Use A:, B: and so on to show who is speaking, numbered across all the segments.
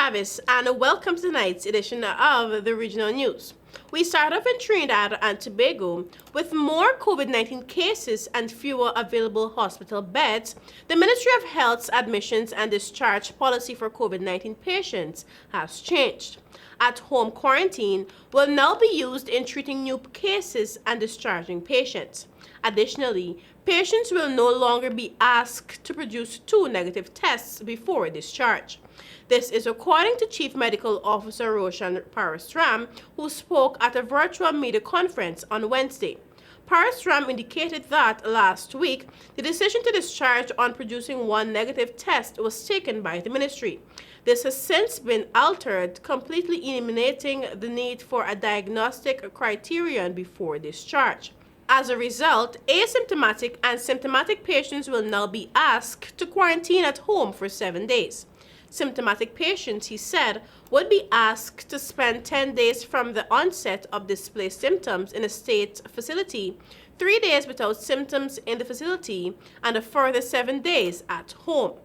A: Travis, and welcome to tonight's edition of the Regional News. We start off in Trinidad and Tobago. With more COVID-19 cases and fewer available hospital beds, the Ministry of Health's admissions and discharge policy for COVID-19 patients has changed. At-home quarantine will now be used in treating new cases and discharging patients. Additionally, patients will no longer be asked to produce 2 negative tests before discharge. This is according to Chief Medical Officer Roshan Parasram, who spoke at a virtual media conference on Wednesday. Parasram indicated that last week, the decision to discharge on producing 1 negative test was taken by the ministry. This has since been altered, completely eliminating the need for a diagnostic criterion before discharge. As a result, asymptomatic and symptomatic patients will now be asked to quarantine at home for 7 days. Symptomatic patients, he said, would be asked to spend 10 days from the onset of display symptoms in a state facility, 3 days without symptoms in the facility, and a further 7 days at home.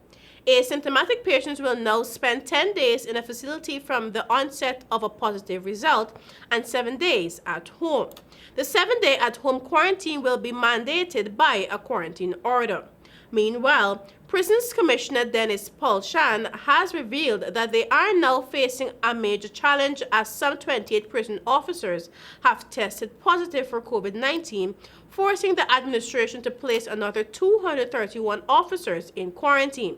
A: Asymptomatic patients will now spend 10 days in a facility from the onset of a positive result and 7 days at home. The 7-day at-home quarantine will be mandated by a quarantine order. Meanwhile, Prisons Commissioner Dennis Paul-Chan has revealed that they are now facing a major challenge as some 28 prison officers have tested positive for COVID-19, forcing the administration to place another 231 officers in quarantine.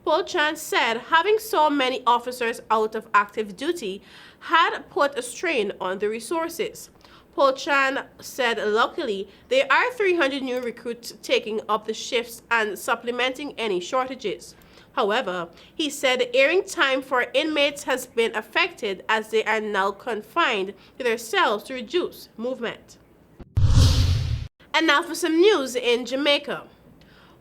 A: Paul-Chan said having so many officers out of active duty had put a strain on the resources. Paul-Chan said luckily there are 300 new recruits taking up the shifts and supplementing any shortages. However, he said the airing time for inmates has been affected as they are now confined to their cells to reduce movement. And now for some news in Jamaica.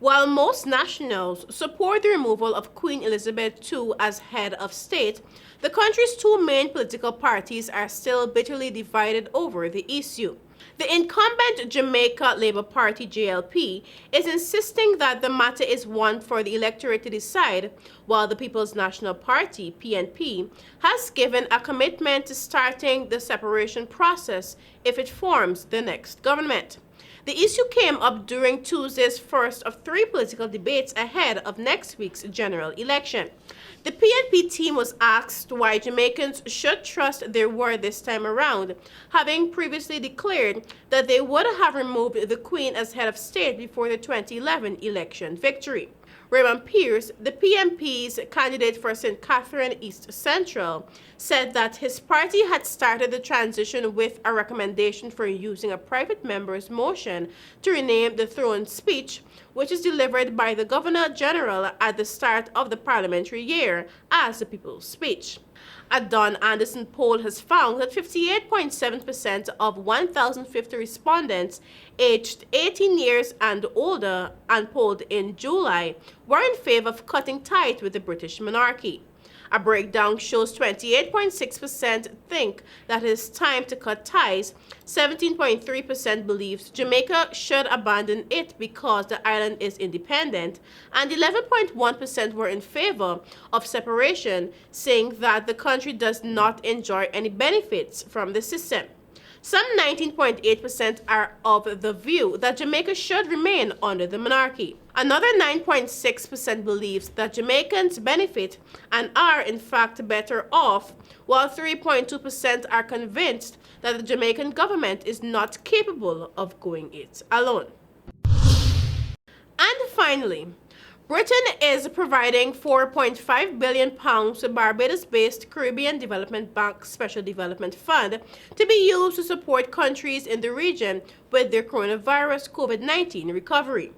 A: While most nationals support the removal of Queen Elizabeth II as head of state, the country's 2 main political parties are still bitterly divided over the issue. The incumbent Jamaica Labour Party (JLP) is insisting that the matter is one for the electorate to decide, while the People's National Party (PNP) has given a commitment to starting the separation process if it forms the next government. The issue came up during Tuesday's first of 3 political debates ahead of next week's general election. The PNP team was asked why Jamaicans should trust their word this time around, having previously declared that they would have removed the Queen as head of state before the 2011 election victory. Raymond Pierce, the PNP's candidate for St. Catherine East Central, said that his party had started the transition with a recommendation for using a private member's motion to rename the throne speech, which is delivered by the Governor-General at the start of the parliamentary year, as the People's Speech. A Don Anderson poll has found that 58.7% of 1,050 respondents aged 18 years and older and polled in July were in favor of cutting ties with the British monarchy. A breakdown shows 28.6% think that it is time to cut ties, 17.3% believes Jamaica should abandon it because the island is independent, and 11.1% were in favor of separation, saying that the country does not enjoy any benefits from the system. Some 19.8% are of the view that Jamaica should remain under the monarchy. Another 9.6% believes that Jamaicans benefit and are in fact better off, while 3.2% are convinced that the Jamaican government is not capable of going it alone. And finally, Britain is providing £4.5 billion to Barbados-based Caribbean Development Bank Special Development Fund to be used to support countries in the region with their coronavirus COVID-19 recovery.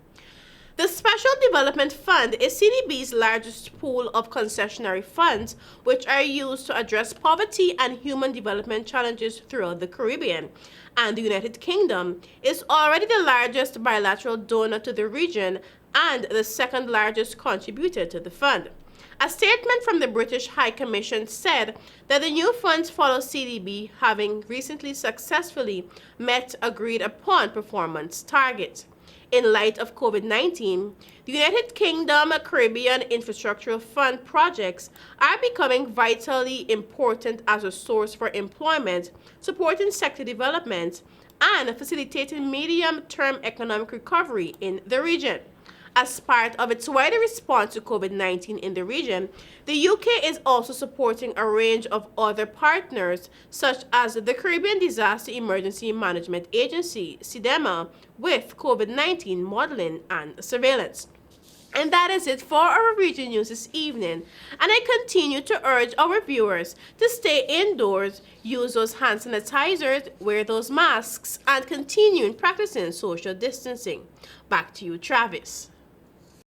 A: The Special Development Fund is CDB's largest pool of concessionary funds, which are used to address poverty and human development challenges throughout the Caribbean, and the United Kingdom is already the largest bilateral donor to the region and the 2nd largest contributor to the fund. A statement from the British High Commission said that the new funds follow CDB having recently successfully met agreed upon performance targets. In light of COVID-19, the United Kingdom Caribbean Infrastructure Fund projects are becoming vitally important as a source for employment, supporting sector development, and facilitating medium-term economic recovery in the region. As part of its wider response to COVID-19 in the region, the UK is also supporting a range of other partners, such as the Caribbean Disaster Emergency Management Agency, CDEMA, with COVID-19 modeling and surveillance. And that is it for our region news this evening. And I continue to urge our viewers to stay indoors, use those hand sanitizers, wear those masks, and continue practicing social distancing. Back to you, Travis.